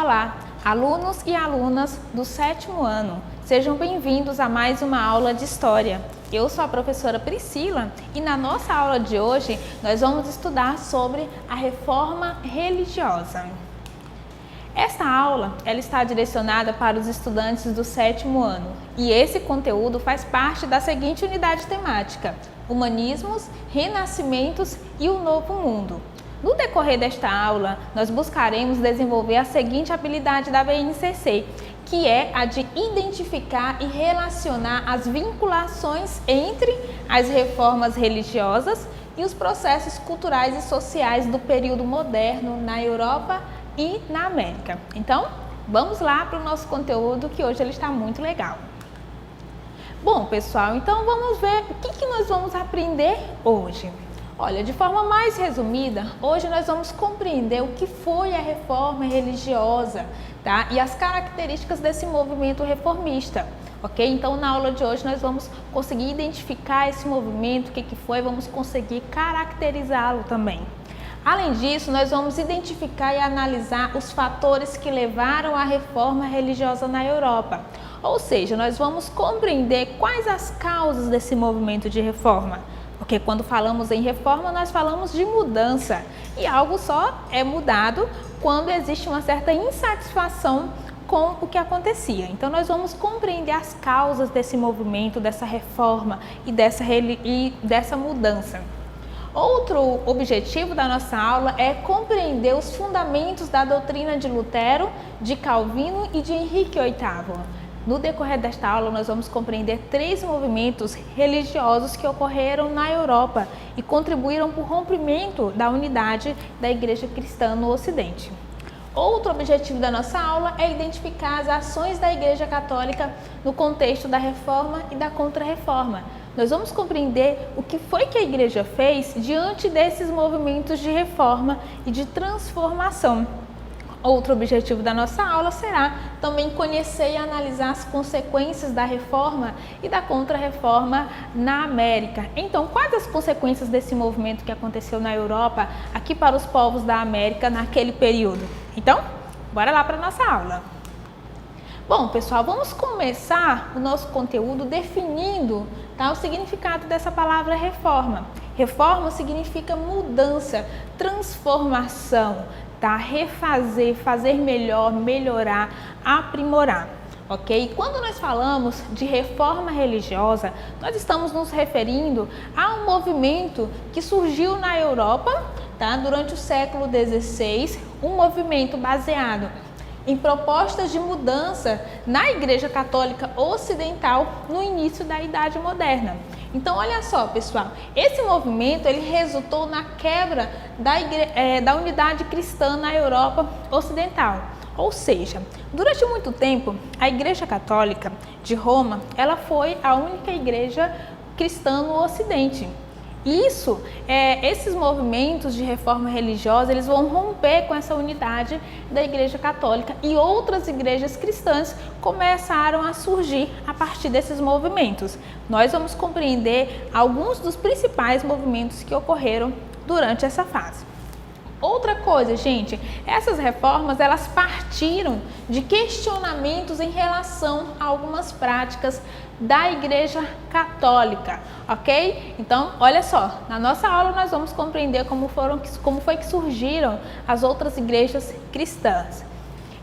Olá, alunos e alunas do 7º ano, sejam bem-vindos a mais uma aula de História. Eu sou a professora Priscila e na nossa aula de hoje nós vamos estudar sobre a Reforma Religiosa. Esta aula ela está direcionada para os estudantes do 7º ano e esse conteúdo faz parte da seguinte unidade temática: Humanismos, Renascimentos e o Novo Mundo. No decorrer desta aula, nós buscaremos desenvolver a seguinte habilidade da BNCC, que é a de identificar e relacionar as vinculações entre as reformas religiosas e os processos culturais e sociais do período moderno na Europa e na América. Então, vamos lá para o nosso conteúdo, que hoje ele está muito legal. Bom, pessoal, então vamos ver o que nós vamos aprender hoje. Olha, de forma mais resumida, hoje nós vamos compreender o que foi a reforma religiosa, tá? E as características desse movimento reformista, ok? Então, na aula de hoje nós vamos conseguir identificar esse movimento, o que foi, vamos conseguir caracterizá-lo também. Além disso, nós vamos identificar e analisar os fatores que levaram à reforma religiosa na Europa. Ou seja, nós vamos compreender quais as causas desse movimento de reforma. Porque quando falamos em reforma, nós falamos de mudança. E algo só é mudado quando existe uma certa insatisfação com o que acontecia. Então, nós vamos compreender as causas desse movimento, dessa reforma e dessa mudança. Outro objetivo da nossa aula é compreender os fundamentos da doutrina de Lutero, de Calvino e de Henrique VIII. No decorrer desta aula, nós vamos compreender 3 movimentos religiosos que ocorreram na Europa e contribuíram para o rompimento da unidade da Igreja Cristã no Ocidente. Outro objetivo da nossa aula é identificar as ações da Igreja Católica no contexto da Reforma e da Contra-Reforma. Nós vamos compreender o que foi que a Igreja fez diante desses movimentos de reforma e de transformação. Outro objetivo da nossa aula será também conhecer e analisar as consequências da reforma e da contra-reforma na América. Então, quais as consequências desse movimento que aconteceu na Europa, aqui para os povos da América naquele período? Então, bora lá para a nossa aula. Bom, pessoal, vamos começar o nosso conteúdo definindo, tá, o significado dessa palavra reforma. Reforma significa mudança, transformação, tá? Refazer, fazer melhor, melhorar, aprimorar, ok? Quando nós falamos de reforma religiosa, nós estamos nos referindo a um movimento que surgiu na Europa, tá? Durante o século XVI, um movimento baseado em propostas de mudança na Igreja Católica Ocidental no início da Idade Moderna. Então, olha só, pessoal, esse movimento ele resultou na quebra da unidade cristã na Europa Ocidental. Ou seja, durante muito tempo, a Igreja Católica de Roma, ela foi a única igreja cristã no Ocidente. Esses movimentos de reforma religiosa, eles vão romper com essa unidade da Igreja Católica e outras igrejas cristãs começaram a surgir a partir desses movimentos. Nós vamos compreender alguns dos principais movimentos que ocorreram durante essa fase. Outra coisa, gente, essas reformas elas partiram de questionamentos em relação a algumas práticas da Igreja Católica, ok? Então, olha só, na nossa aula nós vamos compreender como foi que surgiram as outras igrejas cristãs.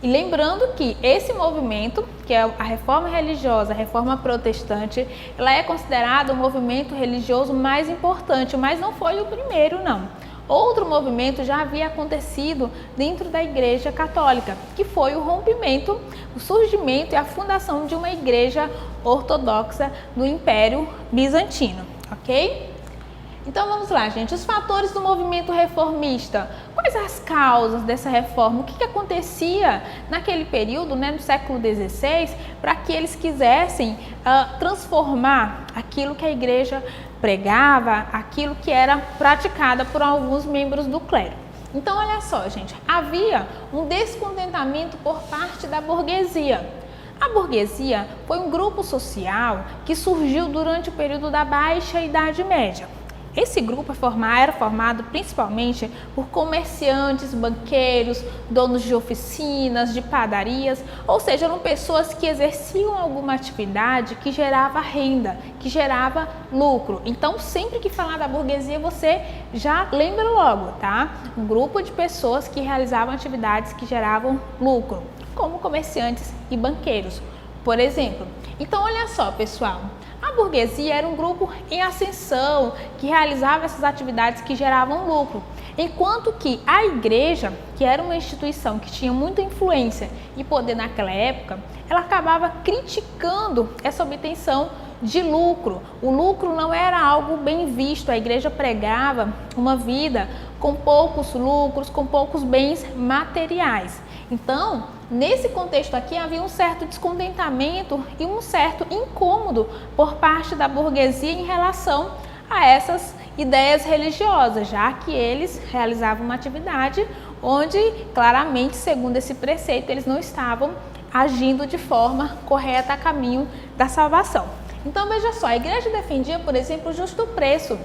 E lembrando que esse movimento, que é a reforma religiosa, a reforma protestante, ela é considerada o movimento religioso mais importante, mas não foi o primeiro, não. Outro movimento já havia acontecido dentro da Igreja Católica, que foi o rompimento, o surgimento e a fundação de uma igreja ortodoxa no Império Bizantino, ok? Então vamos lá, gente, os fatores do movimento reformista. Quais as causas dessa reforma? O que acontecia naquele período, no século XVI, para que eles quisessem transformar aquilo que a igreja pregava, aquilo que era praticada por alguns membros do clero? Então, olha só, gente, havia um descontentamento por parte da burguesia. A burguesia foi um grupo social que surgiu durante o período da Baixa Idade Média. Esse grupo era formado principalmente por comerciantes, banqueiros, donos de oficinas, de padarias, ou seja, eram pessoas que exerciam alguma atividade que gerava renda, que gerava lucro. Então, sempre que falar da burguesia, você já lembra logo, tá? Um grupo de pessoas que realizavam atividades que geravam lucro, como comerciantes e banqueiros, por exemplo. Então, olha só, pessoal. A burguesia era um grupo em ascensão que realizava essas atividades que geravam lucro, enquanto que a igreja, que era uma instituição que tinha muita influência e poder naquela época, ela acabava criticando essa obtenção de lucro. O lucro não era algo bem visto, a igreja pregava uma vida com poucos lucros, com poucos bens materiais. Então, nesse contexto aqui, havia um certo descontentamento e um certo incômodo por parte da burguesia em relação a essas ideias religiosas, já que eles realizavam uma atividade onde, claramente, segundo esse preceito, eles não estavam agindo de forma correta a caminho da salvação. Então, veja só, a igreja defendia, por exemplo, o justo preço,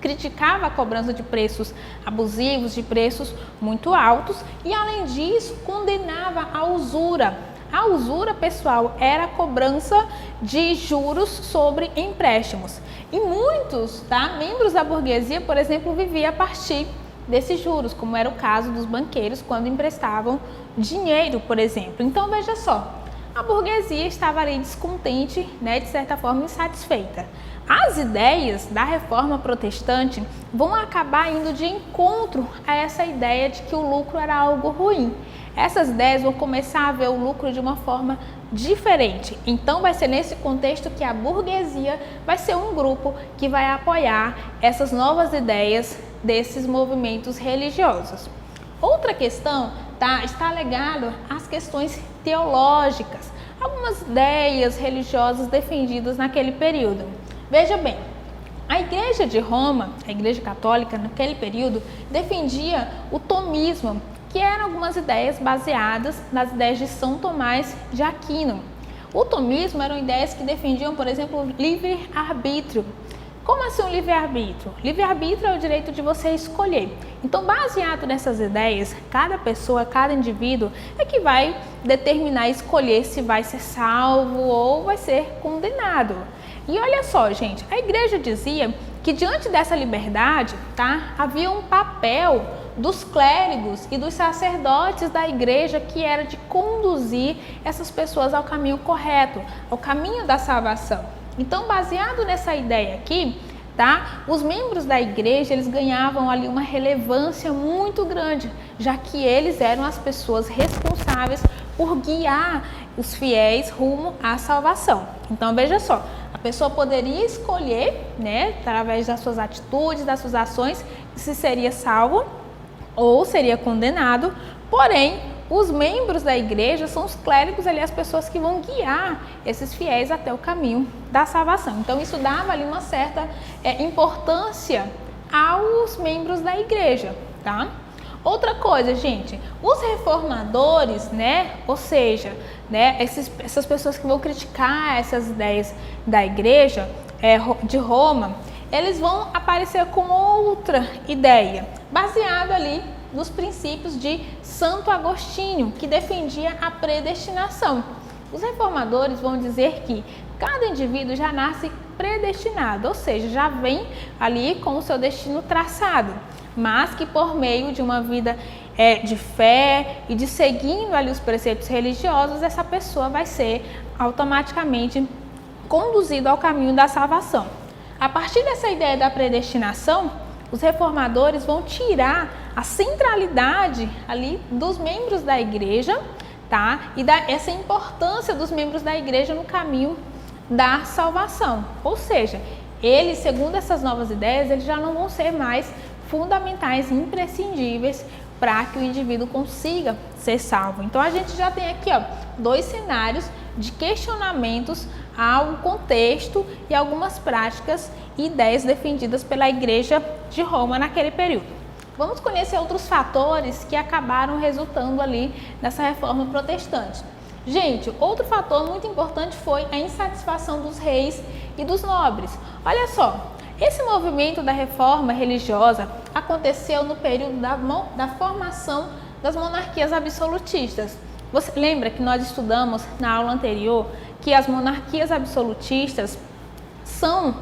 criticava a cobrança de preços abusivos, de preços muito altos e, além disso, condenava a usura. A usura, pessoal, era a cobrança de juros sobre empréstimos. E muitos, membros da burguesia, por exemplo, viviam a partir desses juros, como era o caso dos banqueiros quando emprestavam dinheiro, por exemplo. Então, veja só, a burguesia estava ali descontente, de certa forma insatisfeita. As ideias da reforma protestante vão acabar indo de encontro a essa ideia de que o lucro era algo ruim. Essas ideias vão começar a ver o lucro de uma forma diferente. Então, vai ser nesse contexto que a burguesia vai ser um grupo que vai apoiar essas novas ideias desses movimentos religiosos. Outra questão está ligada às questões teológicas, algumas ideias religiosas defendidas naquele período. Veja bem, a Igreja de Roma, a Igreja Católica, naquele período, defendia o tomismo, que eram algumas ideias baseadas nas ideias de São Tomás de Aquino. O tomismo eram ideias que defendiam, por exemplo, o livre-arbítrio. Como assim o livre-arbítrio? Livre-arbítrio é o direito de você escolher. Então, baseado nessas ideias, cada pessoa, cada indivíduo é que vai determinar, escolher se vai ser salvo ou vai ser condenado. E olha só, gente, a igreja dizia que diante dessa liberdade, havia um papel dos clérigos e dos sacerdotes da igreja que era de conduzir essas pessoas ao caminho correto, ao caminho da salvação. Então, baseado nessa ideia aqui, os membros da igreja, eles ganhavam ali uma relevância muito grande, já que eles eram as pessoas responsáveis por guiar os fiéis rumo à salvação. Então, veja só, a pessoa poderia escolher, através das suas atitudes, das suas ações, se seria salvo ou seria condenado, porém, os membros da igreja são os clérigos ali, as pessoas que vão guiar esses fiéis até o caminho da salvação. Então, isso dava ali uma certa importância aos membros da igreja, Outra coisa, gente, os reformadores, ou seja, essas pessoas que vão criticar essas ideias da igreja de Roma, eles vão aparecer com outra ideia, baseado ali nos princípios de Santo Agostinho, que defendia a predestinação. Os reformadores vão dizer que cada indivíduo já nasce predestinado, ou seja, já vem ali com o seu destino traçado, mas que por meio de uma vida de fé e de seguindo ali os preceitos religiosos, essa pessoa vai ser automaticamente conduzida ao caminho da salvação. A partir dessa ideia da predestinação, os reformadores vão tirar a centralidade ali dos membros da igreja, e essa importância dos membros da igreja no caminho da salvação. Ou seja, eles, segundo essas novas ideias, eles já não vão ser mais fundamentais, imprescindíveis para que o indivíduo consiga ser salvo. Então, a gente já tem aqui dois cenários de questionamentos ao contexto e algumas práticas e ideias defendidas pela Igreja de Roma naquele período. Vamos conhecer outros fatores que acabaram resultando ali nessa reforma protestante. Gente, outro fator muito importante foi a insatisfação dos reis e dos nobres. Olha só, Esse movimento da reforma religiosa aconteceu no período da formação das monarquias absolutistas. Você lembra que nós estudamos na aula anterior que as monarquias absolutistas são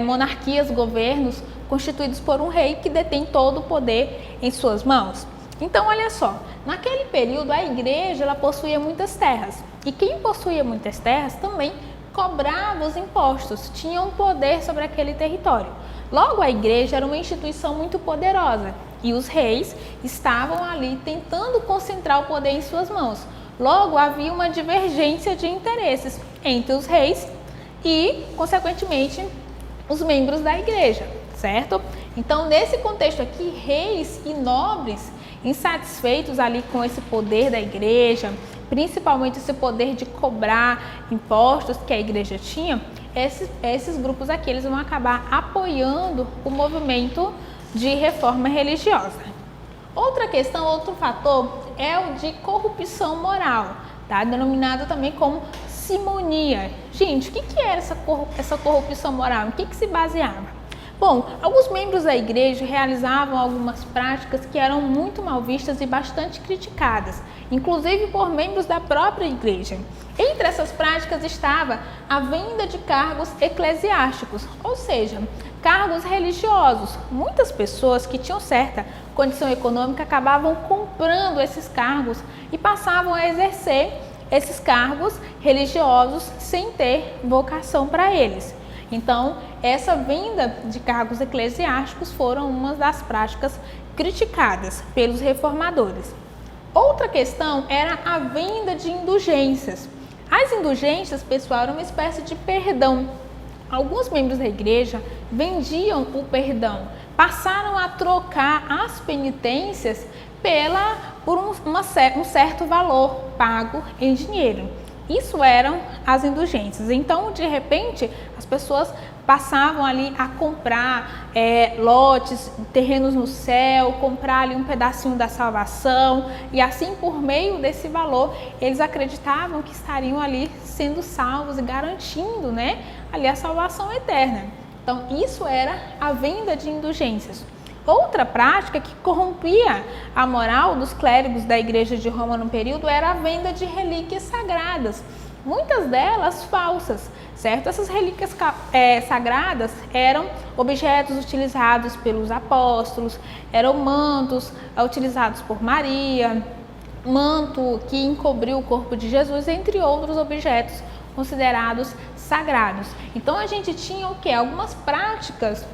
monarquias, governos constituídos por um rei que detém todo o poder em suas mãos? Então, olha só, naquele período a igreja ela possuía muitas terras e quem possuía muitas terras também cobrava os impostos, tinha um poder sobre aquele território. Logo, a igreja era uma instituição muito poderosa e os reis estavam ali tentando concentrar o poder em suas mãos. Logo, havia uma divergência de interesses entre os reis e, consequentemente, os membros da igreja, certo? Então, nesse contexto aqui, reis e nobres, insatisfeitos ali com esse poder da igreja, principalmente esse poder de cobrar impostos que a igreja tinha, esses grupos aqui eles vão acabar apoiando o movimento de reforma religiosa. Outra questão, outro fator é o de corrupção moral, tá? Denominado também como simonia. Gente, o que era essa corrupção moral? Em que se baseava? Bom, alguns membros da igreja realizavam algumas práticas que eram muito mal vistas e bastante criticadas, inclusive por membros da própria igreja. Entre essas práticas estava a venda de cargos eclesiásticos, ou seja, cargos religiosos. Muitas pessoas que tinham certa condição econômica acabavam comprando esses cargos e passavam a exercer esses cargos religiosos sem ter vocação para eles. Então, essa venda de cargos eclesiásticos foram uma das práticas criticadas pelos reformadores. Outra questão era a venda de indulgências. As indulgências, pessoal, eram uma espécie de perdão. Alguns membros da igreja vendiam o perdão, passaram a trocar as penitências por um certo valor pago em dinheiro. Isso eram as indulgências. Então, de repente, as pessoas passavam ali a comprar lotes, terrenos no céu, comprar ali um pedacinho da salvação e assim, por meio desse valor, eles acreditavam que estariam ali sendo salvos e garantindo, né, ali a salvação eterna. Então, isso era a venda de indulgências. Outra prática que corrompia a moral dos clérigos da igreja de Roma no período era a venda de relíquias sagradas, muitas delas falsas, certo? Essas relíquias sagradas eram objetos utilizados pelos apóstolos, eram mantos utilizados por Maria, manto que encobriu o corpo de Jesus, entre outros objetos considerados sagrados. Então a gente tinha o que? Algumas práticas,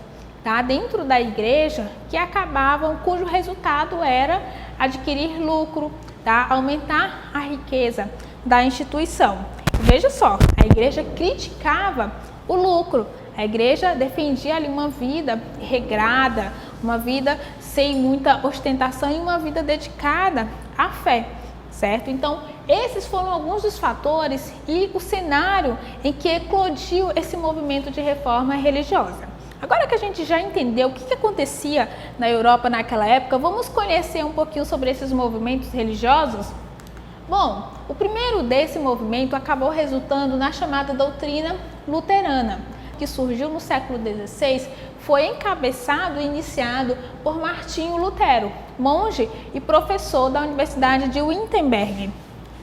tá, dentro da igreja que acabavam, cujo resultado era adquirir lucro, tá, aumentar a riqueza da instituição. Veja só, a igreja criticava o lucro, a igreja defendia ali uma vida regrada, uma vida sem muita ostentação e uma vida dedicada à fé, certo? Então, esses foram alguns dos fatores e o cenário em que eclodiu esse movimento de reforma religiosa. Agora que a gente já entendeu o que acontecia na Europa naquela época, vamos conhecer um pouquinho sobre esses movimentos religiosos? Bom, o primeiro desse movimento acabou resultando na chamada doutrina luterana, que surgiu no século XVI, foi encabeçado e iniciado por Martinho Lutero, monge e professor da Universidade de Wittenberg.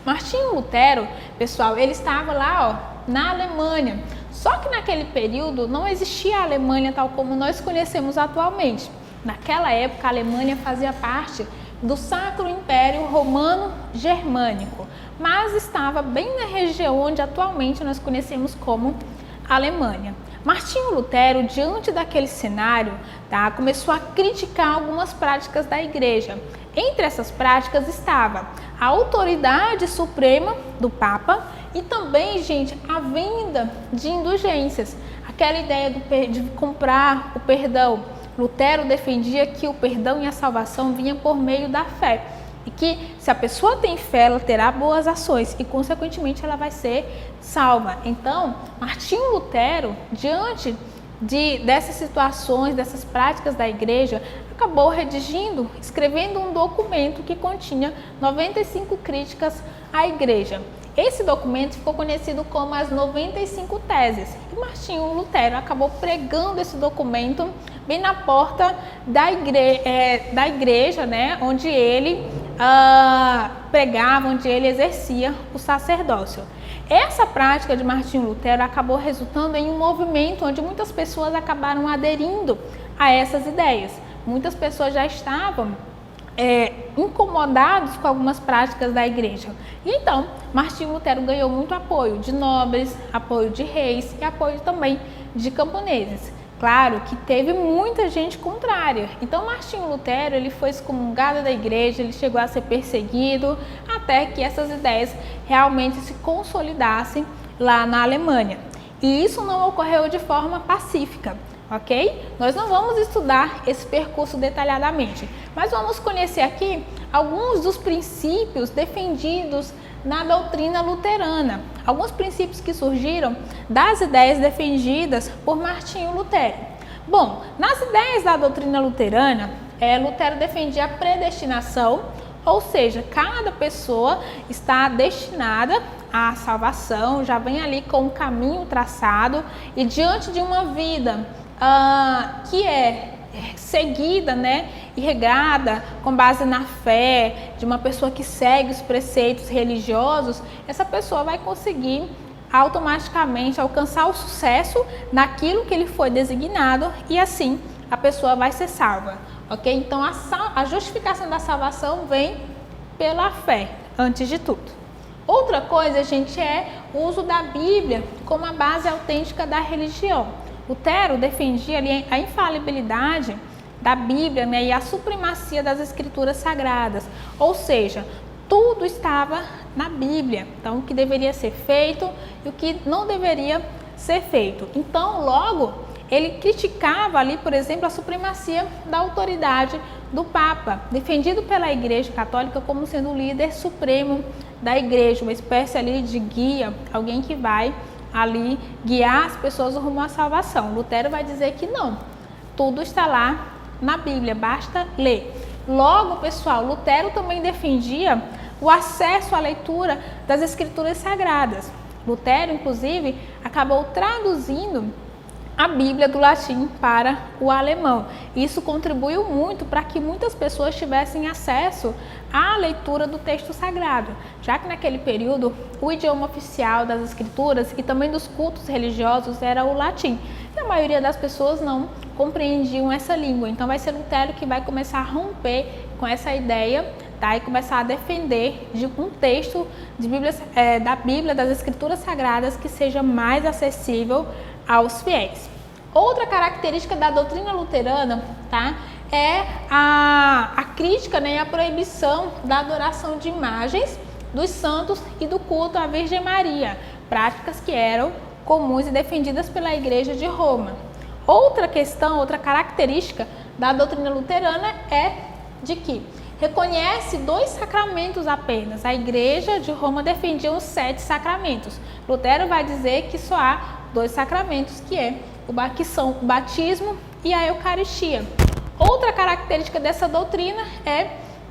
Martinho Lutero, pessoal, ele estava lá, na Alemanha. Só que naquele período não existia a Alemanha tal como nós conhecemos atualmente. Naquela época a Alemanha fazia parte do Sacro Império Romano Germânico, mas estava bem na região onde atualmente nós conhecemos como Alemanha. Martinho Lutero, diante daquele cenário, tá, começou a criticar algumas práticas da igreja. Entre essas práticas estava a autoridade suprema do Papa e também, gente, a venda de indulgências. Aquela ideia de comprar o perdão. Lutero defendia que o perdão e a salvação vinham por meio da fé. E que se a pessoa tem fé, ela terá boas ações e, consequentemente, ela vai ser salva. Então, Martinho Lutero, diante dessas situações, dessas práticas da igreja, acabou escrevendo um documento que continha 95 críticas à igreja. Esse documento ficou conhecido como as 95 Teses. E Martinho Lutero acabou pregando esse documento bem na porta da igreja, né, onde ele pregava, onde ele exercia o sacerdócio. Essa prática de Martinho Lutero acabou resultando em um movimento onde muitas pessoas acabaram aderindo a essas ideias. Muitas pessoas já estavam incomodados com algumas práticas da igreja. E então, Martinho Lutero ganhou muito apoio de nobres, apoio de reis e apoio também de camponeses. Claro que teve muita gente contrária. Então, Martinho Lutero ele foi excomungado da igreja, ele chegou a ser perseguido, até que essas ideias realmente se consolidassem lá na Alemanha. E isso não ocorreu de forma pacífica. Ok? Nós não vamos estudar esse percurso detalhadamente, mas vamos conhecer aqui alguns dos princípios defendidos na doutrina luterana, alguns princípios que surgiram das ideias defendidas por Martinho Lutero. Bom, nas ideias da doutrina luterana, Lutero defendia a predestinação, ou seja, cada pessoa está destinada à salvação, já vem ali com um caminho traçado e diante de uma vida que é seguida, né, e regrada com base na fé de uma pessoa que segue os preceitos religiosos, essa pessoa vai conseguir automaticamente alcançar o sucesso naquilo que ele foi designado e assim a pessoa vai ser salva, ok? Então a justificação da salvação vem pela fé, antes de tudo. Outra coisa, gente, é o uso da Bíblia como a base autêntica da religião. Lutero defendia ali a infalibilidade da Bíblia, né, e a supremacia das escrituras sagradas, ou seja, tudo estava na Bíblia, então o que deveria ser feito e o que não deveria ser feito. Então, logo, ele criticava ali, por exemplo, a supremacia da autoridade do Papa, defendido pela Igreja Católica como sendo o líder supremo da Igreja, uma espécie ali de guia, alguém que vai ali guiar as pessoas rumo à salvação. Lutero vai dizer que não, tudo está lá na Bíblia, basta ler. Logo, pessoal, Lutero também defendia o acesso à leitura das Escrituras Sagradas. Lutero, inclusive, acabou traduzindo a Bíblia do latim para o alemão. Isso contribuiu muito para que muitas pessoas tivessem acesso à leitura do texto sagrado, já que naquele período o idioma oficial das escrituras e também dos cultos religiosos era o latim. E a maioria das pessoas não compreendiam essa língua. Então vai ser Lutero que vai começar a romper com essa ideia, tá? E começar a defender de um texto de da Bíblia, das Escrituras Sagradas, que seja mais acessível aos fiéis. Outra característica da doutrina luterana, tá, é a crítica, né, e a proibição da adoração de imagens dos santos e do culto à Virgem Maria, práticas que eram comuns e defendidas pela Igreja de Roma. Outra questão, outra característica da doutrina luterana é de que reconhece 2 sacramentos apenas. A Igreja de Roma defendia os 7 sacramentos. Lutero vai dizer que só há 2 sacramentos, que são o batismo e a Eucaristia. Outra característica dessa doutrina é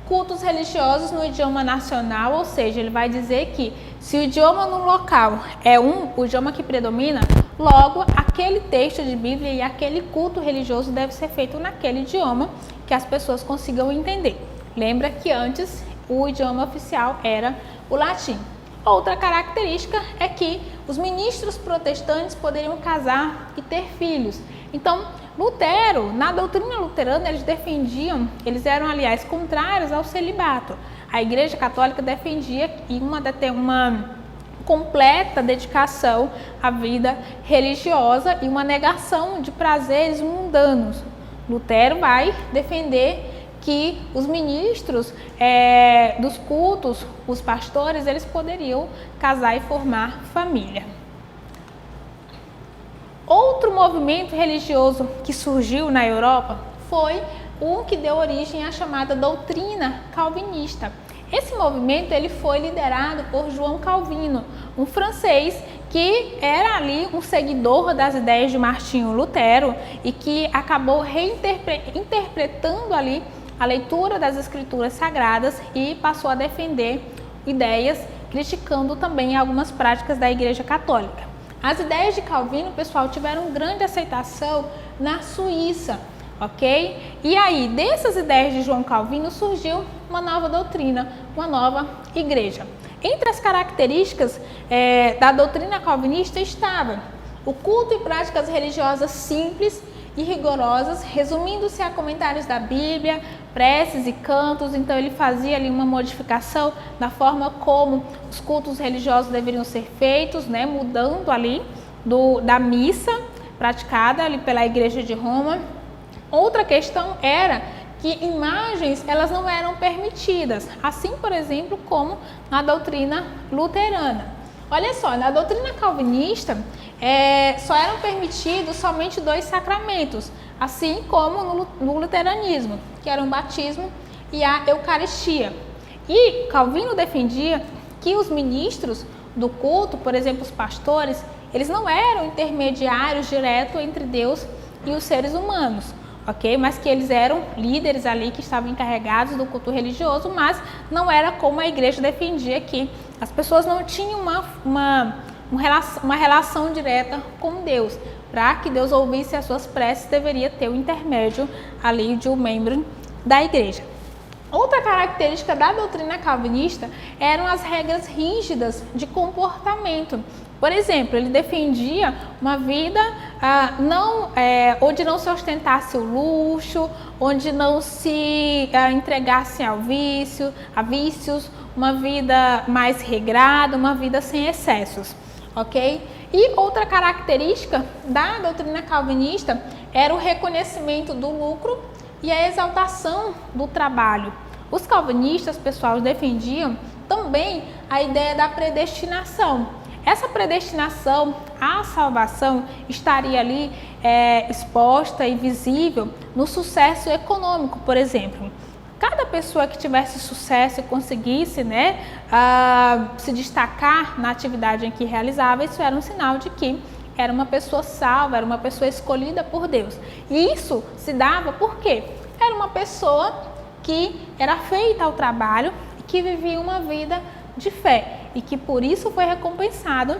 cultos religiosos no idioma nacional, ou seja, ele vai dizer que se o idioma no local é o idioma que predomina, logo aquele texto de Bíblia e aquele culto religioso deve ser feito naquele idioma que as pessoas consigam entender. Lembra que antes o idioma oficial era o latim. Outra característica é que os ministros protestantes poderiam casar e ter filhos. Então, Lutero, na doutrina luterana, eles eram, aliás, contrários ao celibato. A Igreja Católica defendia uma completa dedicação à vida religiosa e uma negação de prazeres mundanos. Lutero vai defender que os ministros dos cultos, os pastores, eles poderiam casar e formar família. Outro movimento religioso que surgiu na Europa foi o que deu origem à chamada doutrina calvinista. Esse movimento ele foi liderado por João Calvino, um francês que era ali um seguidor das ideias de Martinho Lutero e que acabou interpretando ali a leitura das Escrituras Sagradas e passou a defender ideias criticando também algumas práticas da Igreja Católica. As ideias de Calvino, pessoal, tiveram grande aceitação na Suíça, ok? E aí, dessas ideias de João Calvino, surgiu uma nova doutrina, uma nova igreja. Entre as características da doutrina calvinista estava o culto e práticas religiosas simples e rigorosas, resumindo-se a comentários da Bíblia, preces e cantos. Então ele fazia ali uma modificação da forma como os cultos religiosos deveriam ser feitos, né, mudando ali da missa praticada ali pela Igreja de Roma. Outra questão era que imagens elas não eram permitidas, assim, por exemplo, como na doutrina luterana. Olha só, na doutrina calvinista só eram permitidos somente 2 sacramentos, assim como no luteranismo, que eram o batismo e a Eucaristia. E Calvino defendia que os ministros do culto, por exemplo, os pastores, eles não eram intermediários direto entre Deus e os seres humanos, ok? Mas que eles eram líderes ali que estavam encarregados do culto religioso, mas não era como a igreja defendia, que as pessoas não tinham uma relação direta com Deus. Para que Deus ouvisse as suas preces, deveria ter o intermédio ali de um membro da igreja. Outra característica da doutrina calvinista eram as regras rígidas de comportamento. Por exemplo, ele defendia uma vida onde não se ostentasse o luxo, onde não se entregasse a vícios, uma vida mais regrada, uma vida sem excessos, ok? E outra característica da doutrina calvinista era o reconhecimento do lucro e a exaltação do trabalho. Os calvinistas, pessoal, defendiam também a ideia da predestinação. Essa predestinação à salvação estaria ali exposta e visível no sucesso econômico, por exemplo. Cada pessoa que tivesse sucesso e conseguisse, né, se destacar na atividade em que realizava, isso era um sinal de que era uma pessoa salva, era uma pessoa escolhida por Deus. E isso se dava porque era uma pessoa que era feita ao trabalho e que vivia uma vida de fé e que por isso foi recompensado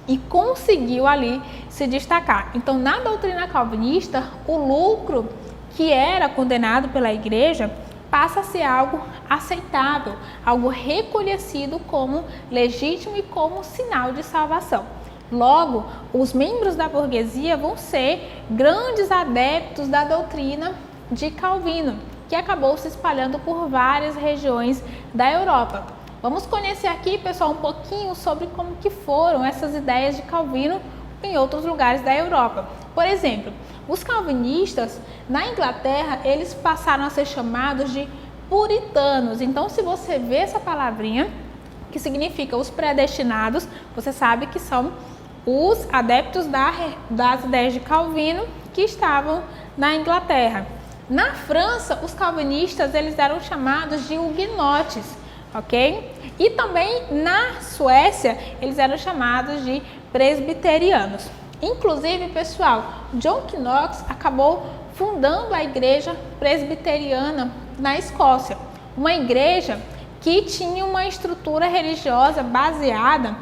e conseguiu ali se destacar. Então, na doutrina calvinista, o lucro que era condenado pela igreja passa a ser algo aceitável, algo reconhecido como legítimo e como sinal de salvação. Logo, os membros da burguesia vão ser grandes adeptos da doutrina de Calvino, que acabou se espalhando por várias regiões da Europa. Vamos conhecer aqui, pessoal, um pouquinho sobre como que foram essas ideias de Calvino em outros lugares da Europa. Por exemplo, os calvinistas na Inglaterra, eles passaram a ser chamados de puritanos. Então, se você vê essa palavrinha, que significa os predestinados, você sabe que são os adeptos das ideias de Calvino que estavam na Inglaterra. Na França, os calvinistas eles eram chamados de huguenotes, ok? E também na Suécia, eles eram chamados de presbiterianos. Inclusive, pessoal, John Knox acabou fundando a igreja presbiteriana na Escócia, uma igreja que tinha uma estrutura religiosa baseada,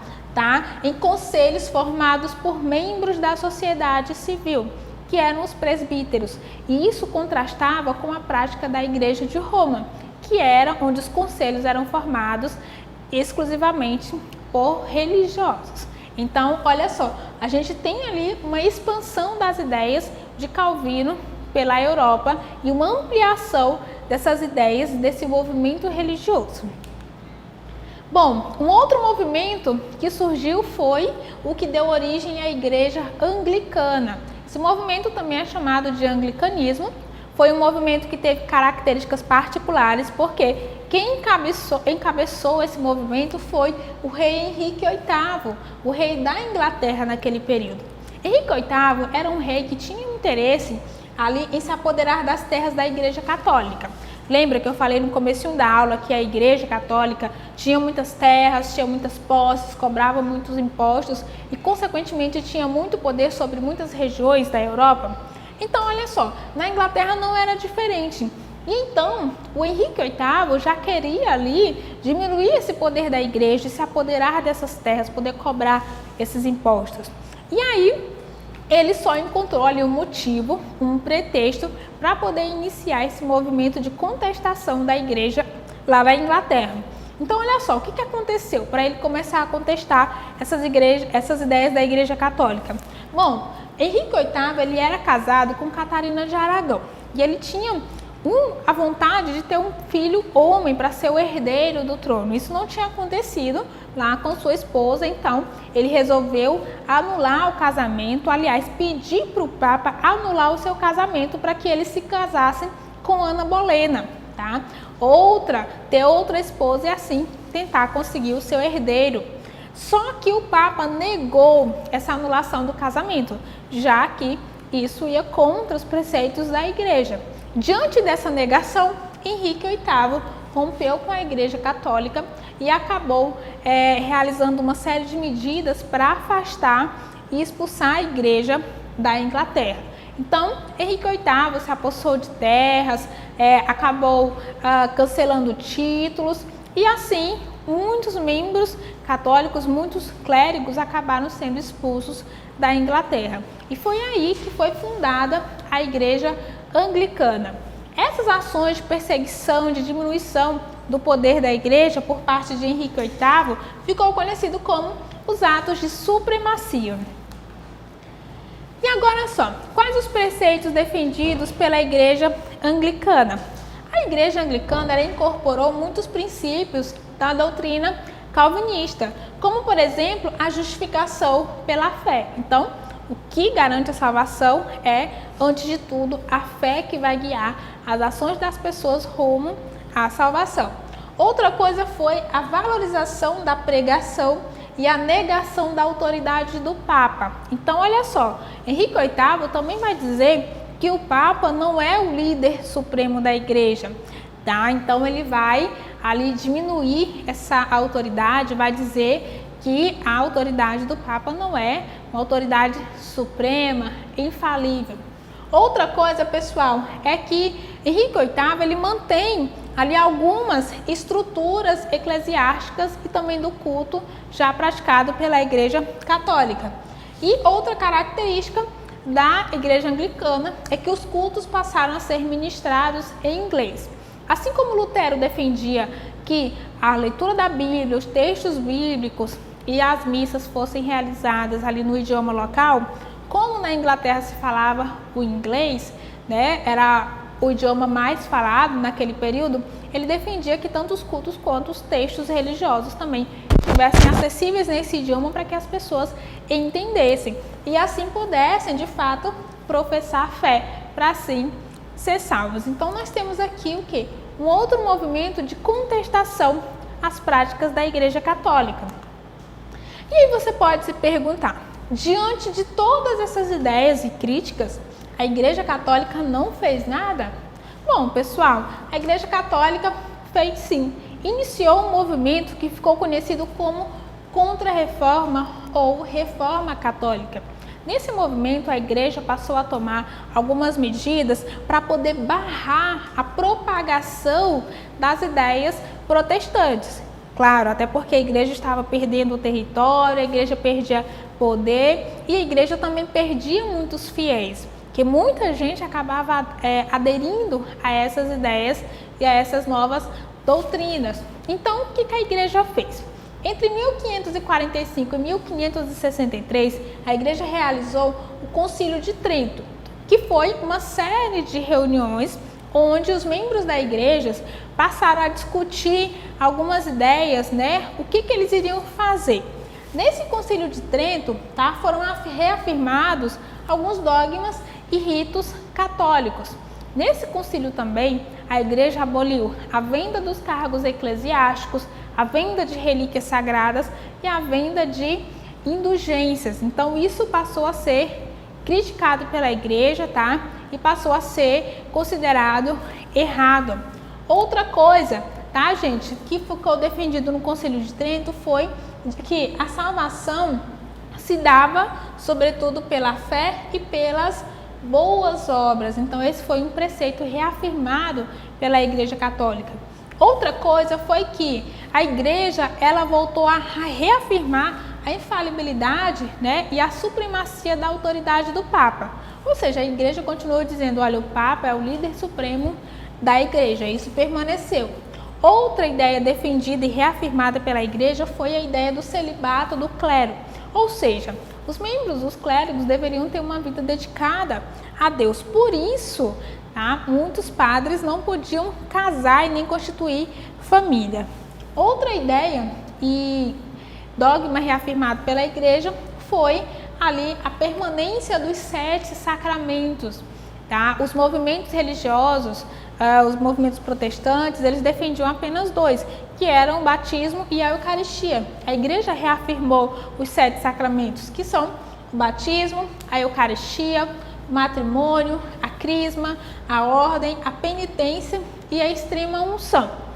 em conselhos formados por membros da sociedade civil, que eram os presbíteros, e isso contrastava com a prática da Igreja de Roma, que era onde os conselhos eram formados exclusivamente por religiosos. Então, olha só, a gente tem ali uma expansão das ideias de Calvino pela Europa e uma ampliação dessas ideias desse movimento religioso. Bom, um outro movimento que surgiu foi o que deu origem à Igreja Anglicana. Esse movimento também é chamado de anglicanismo. Foi um movimento que teve características particulares, porque quem encabeçou esse movimento foi o rei Henrique VIII, o rei da Inglaterra naquele período. Henrique VIII era um rei que tinha um interesse ali em se apoderar das terras da Igreja Católica. Lembra que eu falei no começo da aula que a Igreja Católica tinha muitas terras, tinha muitas posses, cobrava muitos impostos e, consequentemente, tinha muito poder sobre muitas regiões da Europa? Então, olha só, na Inglaterra não era diferente. E então, o Henrique VIII já queria ali diminuir esse poder da igreja, se apoderar dessas terras, poder cobrar esses impostos. E aí, ele só encontrou ali um motivo, um pretexto para poder iniciar esse movimento de contestação da igreja lá na Inglaterra. Então, olha só, o que aconteceu para ele começar a contestar essas ideias da Igreja Católica? Bom, Henrique VIII ele era casado com Catarina de Aragão e ele tinha a vontade de ter um filho homem para ser o herdeiro do trono. Isso não tinha acontecido lá com sua esposa, então ele resolveu anular o casamento, aliás, pedir para o Papa anular o seu casamento para que eles se casassem com Ana Bolena, tá? Ter outra esposa e assim tentar conseguir o seu herdeiro. Só que o Papa negou essa anulação do casamento, já que isso ia contra os preceitos da igreja. Diante dessa negação, Henrique VIII rompeu com a Igreja Católica e acabou realizando uma série de medidas para afastar e expulsar a igreja da Inglaterra. Então, Henrique VIII se apossou de terras, acabou cancelando títulos e assim muitos membros católicos, muitos clérigos acabaram sendo expulsos da Inglaterra. E foi aí que foi fundada a Igreja Anglicana. Essas ações de perseguição, de diminuição do poder da igreja por parte de Henrique VIII ficou conhecido como os atos de supremacia. E agora só, quais os preceitos defendidos pela Igreja Anglicana? A Igreja Anglicana ela incorporou muitos princípios da doutrina calvinista, como por exemplo a justificação pela fé. Então, o que garante a salvação é, antes de tudo, a fé que vai guiar as ações das pessoas rumo à salvação. Outra coisa foi a valorização da pregação e a negação da autoridade do Papa. Então, olha só, Henrique VIII também vai dizer que o Papa não é o líder supremo da igreja, tá? Então, ele vai ali diminuir essa autoridade, vai dizer que a autoridade do Papa não é uma autoridade suprema, infalível. Outra coisa, pessoal, é que Henrique VIII ele mantém ali algumas estruturas eclesiásticas e também do culto já praticado pela Igreja Católica. E outra característica da Igreja Anglicana é que os cultos passaram a ser ministrados em inglês. Assim como Lutero defendia que a leitura da Bíblia, os textos bíblicos e as missas fossem realizadas ali no idioma local, como na Inglaterra se falava o inglês, né, era o idioma mais falado naquele período, ele defendia que tanto os cultos quanto os textos religiosos também estivessem acessíveis nesse idioma para que as pessoas entendessem e assim pudessem, de fato, professar fé para assim ser salvos. Então, nós temos aqui o quê? Um outro movimento de contestação às práticas da Igreja Católica. E aí você pode se perguntar, diante de todas essas ideias e críticas, a Igreja Católica não fez nada? Bom, pessoal, a Igreja Católica fez sim. Iniciou um movimento que ficou conhecido como Contra-Reforma ou Reforma Católica. Nesse movimento, a igreja passou a tomar algumas medidas para poder barrar a propagação das ideias protestantes. Claro, até porque a igreja estava perdendo o território, a igreja perdia poder e a igreja também perdia muitos fiéis, que muita gente acabava aderindo a essas ideias e a essas novas doutrinas. Então, o que a igreja fez? Entre 1545 e 1563, a igreja realizou o Concílio de Trento, que foi uma série de reuniões onde os membros da igreja passaram a discutir algumas ideias, né? O que eles iriam fazer. Nesse Concílio de Trento, tá, foram reafirmados alguns dogmas e ritos católicos. Nesse concílio também, a igreja aboliu a venda dos cargos eclesiásticos, a venda de relíquias sagradas e a venda de indulgências. Então, isso passou a ser criticado pela igreja, tá? E passou a ser considerado errado. Outra coisa, tá, gente, que ficou defendido no Concílio de Trento foi que a salvação se dava, sobretudo, pela fé e pelas boas obras. Então esse foi um preceito reafirmado pela Igreja Católica. Outra coisa foi que a Igreja ela voltou a reafirmar a infalibilidade, né, e a supremacia da autoridade do Papa. Ou seja, a Igreja continuou dizendo, olha, o Papa é o líder supremo da Igreja, isso permaneceu. Outra ideia defendida e reafirmada pela Igreja foi a ideia do celibato do clero, ou seja, os membros, os clérigos deveriam ter uma vida dedicada a Deus. Por isso, tá, muitos padres não podiam casar e nem constituir família. Outra ideia e dogma reafirmado pela Igreja foi ali a permanência dos 7 sacramentos. Tá? Os movimentos religiosos, os movimentos protestantes, eles defendiam apenas 2, que eram o batismo e a Eucaristia. A Igreja reafirmou os 7 sacramentos, que são o batismo, a Eucaristia, o matrimônio, a crisma, a ordem, a penitência e a extrema unção.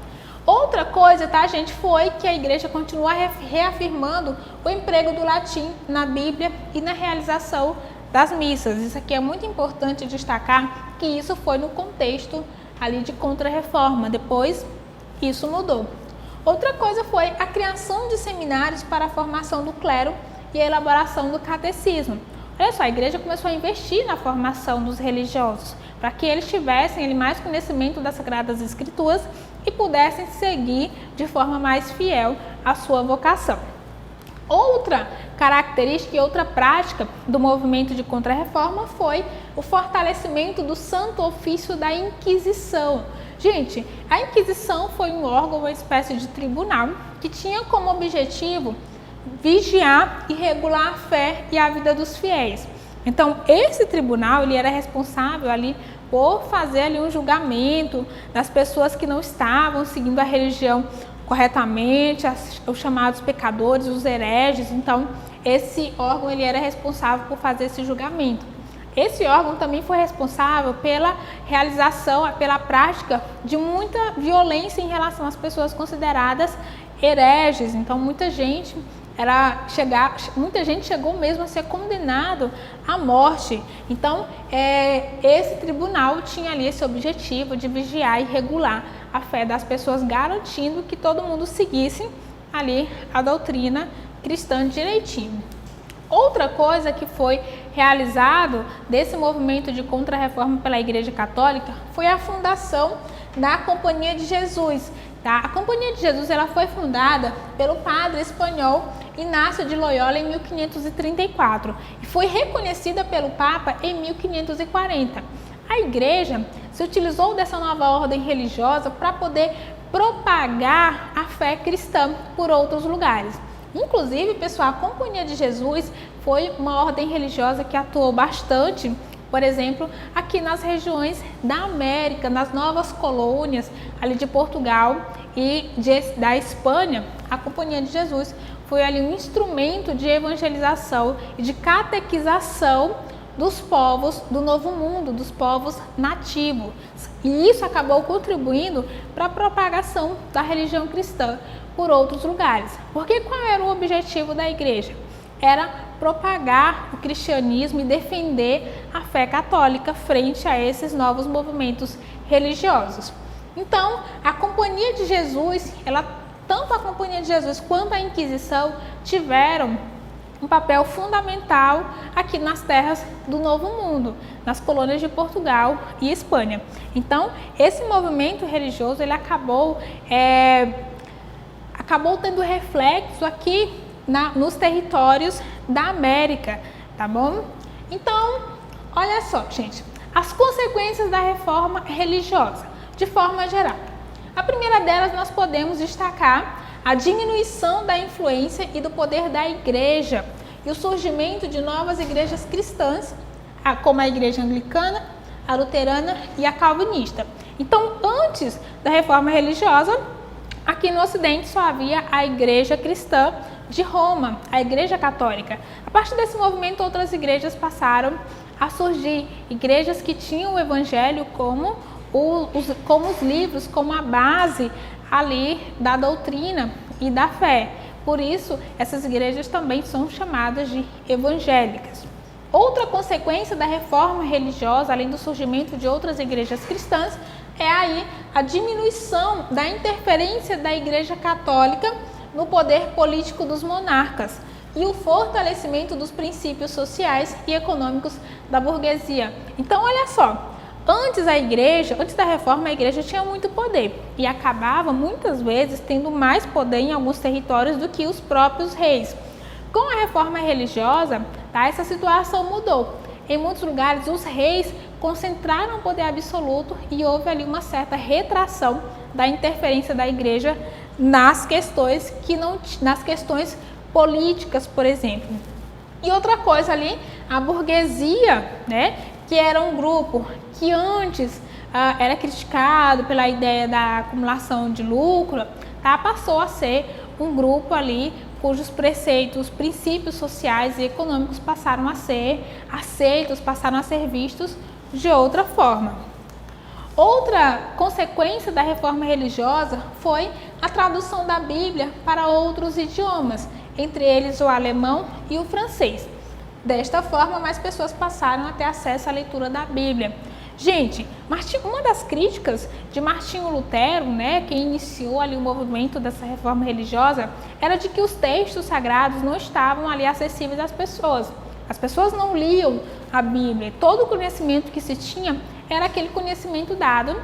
Outra coisa, tá, gente, foi que a Igreja continua reafirmando o emprego do latim na Bíblia e na realização das missas. Isso aqui é muito importante destacar, que isso foi no contexto ali de Contra-Reforma. Depois, isso mudou. Outra coisa foi a criação de seminários para a formação do clero e a elaboração do catecismo. Olha só, a Igreja começou a investir na formação dos religiosos, para que eles tivessem mais conhecimento das Sagradas Escrituras e pudessem seguir de forma mais fiel a sua vocação. Outra característica e outra prática do movimento de Contra-Reforma foi o fortalecimento do Santo Ofício da Inquisição. Gente, a Inquisição foi um órgão, uma espécie de tribunal, que tinha como objetivo vigiar e regular a fé e a vida dos fiéis. Então, esse tribunal ele era responsável ali por fazer ali um julgamento das pessoas que não estavam seguindo a religião corretamente, os chamados pecadores, os hereges. Então, esse órgão ele era responsável por fazer esse julgamento. Esse órgão também foi responsável pela realização, pela prática de muita violência em relação às pessoas consideradas hereges. Então, muita gente chegou mesmo a ser condenado à morte. Então, esse tribunal tinha ali esse objetivo de vigiar e regular a fé das pessoas, garantindo que todo mundo seguisse ali a doutrina cristã direitinho. Outra coisa que foi realizado desse movimento de Contra-Reforma pela Igreja Católica foi a fundação da Companhia de Jesus. Tá? A Companhia de Jesus ela foi fundada pelo padre espanhol Inácio de Loyola em 1534 e foi reconhecida pelo Papa em 1540. A Igreja se utilizou dessa nova ordem religiosa para poder propagar a fé cristã por outros lugares. Inclusive, pessoal, a Companhia de Jesus foi uma ordem religiosa que atuou bastante, por exemplo, aqui nas regiões da América, nas novas colônias ali de Portugal e da Espanha. A Companhia de Jesus foi ali um instrumento de evangelização e de catequização dos povos do Novo Mundo, dos povos nativos. E isso acabou contribuindo para a propagação da religião cristã por outros lugares. Porque qual era o objetivo da Igreja? Era propagar o cristianismo e defender a fé católica frente a esses novos movimentos religiosos. Então, a Companhia de Jesus, tanto a Companhia de Jesus quanto a Inquisição tiveram um papel fundamental aqui nas terras do Novo Mundo, nas colônias de Portugal e Espanha. Então, esse movimento religioso ele acabou tendo reflexo aqui nos territórios da América, tá bom? Então, olha só, gente, as consequências da reforma religiosa, de forma geral. A primeira delas nós podemos destacar a diminuição da influência e do poder da Igreja e o surgimento de novas igrejas cristãs, como a Igreja Anglicana, a Luterana e a Calvinista. Então, antes da reforma religiosa, aqui no Ocidente só havia a Igreja Cristã de Roma, a Igreja Católica. A partir desse movimento, outras igrejas passaram a surgir, igrejas que tinham o Evangelho como os livros, como a base ali da doutrina e da fé. Por isso, essas igrejas também são chamadas de evangélicas. Outra consequência da reforma religiosa, além do surgimento de outras igrejas cristãs, é aí a diminuição da interferência da Igreja Católica no poder político dos monarcas e o fortalecimento dos princípios sociais e econômicos da burguesia. Então, olha só, antes da reforma, a igreja tinha muito poder e acabava muitas vezes tendo mais poder em alguns territórios do que os próprios reis. Com a reforma religiosa, essa situação mudou. Em muitos lugares, os reis concentraram o poder absoluto e houve ali uma certa retração da interferência da igreja nas questões políticas, por exemplo. E outra coisa ali, a burguesia, que era um grupo que antes era criticado pela ideia da acumulação de lucro, passou a ser um grupo ali cujos preceitos, princípios sociais e econômicos passaram a ser aceitos, passaram a ser vistos de outra forma. Outra consequência da reforma religiosa foi a tradução da Bíblia para outros idiomas, entre eles o alemão e o francês. Desta forma, mais pessoas passaram a ter acesso à leitura da Bíblia. Gente, uma das críticas de Martinho Lutero, que iniciou ali o movimento dessa reforma religiosa, era de que os textos sagrados não estavam ali acessíveis às pessoas. As pessoas não liam a Bíblia. Todo o conhecimento que se tinha era aquele conhecimento dado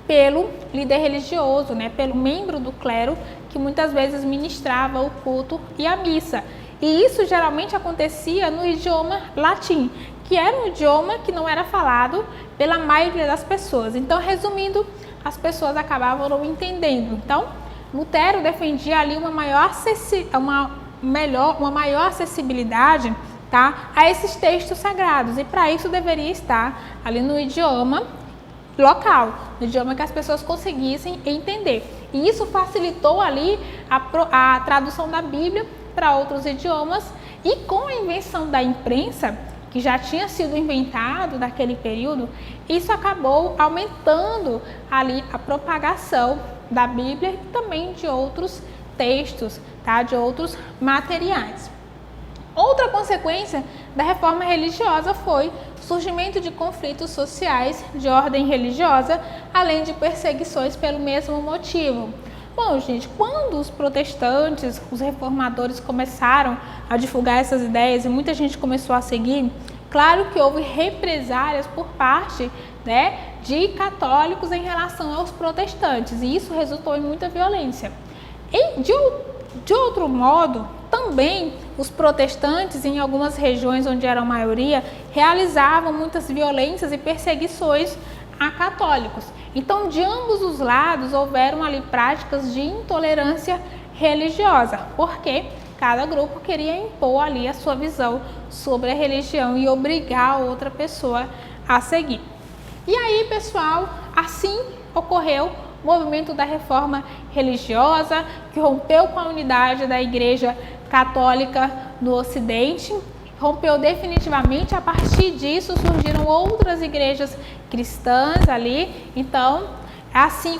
pelo líder religioso, pelo membro do clero, que muitas vezes ministrava o culto e a missa. E isso geralmente acontecia no idioma latim, que era um idioma que não era falado pela maioria das pessoas. Então, resumindo, as pessoas acabavam não entendendo. Então, Lutero defendia ali uma maior acessibilidade a esses textos sagrados, e para isso deveria estar ali no idioma local, no idioma que as pessoas conseguissem entender. E isso facilitou ali a tradução da Bíblia para outros idiomas, e com a invenção da imprensa, que já tinha sido inventado naquele período, isso acabou aumentando ali a propagação da Bíblia e também de outros textos, de outros materiais. Outra consequência da reforma religiosa foi o surgimento de conflitos sociais de ordem religiosa, além de perseguições pelo mesmo motivo. Bom, gente, quando os protestantes, os reformadores começaram a divulgar essas ideias e muita gente começou a seguir, claro que houve represálias por parte de católicos em relação aos protestantes, e isso resultou em muita violência. E de outro modo, também os protestantes, em algumas regiões onde eram a maioria, realizavam muitas violências e perseguições a católicos. Então, de ambos os lados, houveram ali práticas de intolerância religiosa, porque cada grupo queria impor ali a sua visão sobre a religião e obrigar a outra pessoa a seguir. E aí, pessoal, assim ocorreu o movimento da reforma religiosa, que rompeu com a unidade da Igreja Católica no Ocidente, rompeu definitivamente. A partir disso surgiram outras igrejas cristãs ali. Então,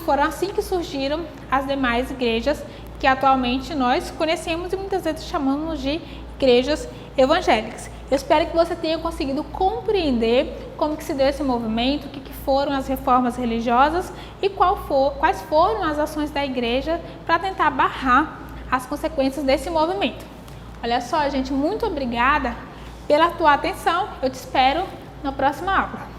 foram assim que surgiram as demais igrejas que atualmente nós conhecemos e muitas vezes chamamos de igrejas evangélicas. Eu espero que você tenha conseguido compreender como que se deu esse movimento, o que foram as reformas religiosas e quais foram as ações da igreja para tentar barrar as consequências desse movimento. Olha só, gente, muito obrigada pela tua atenção. Eu te espero na próxima aula.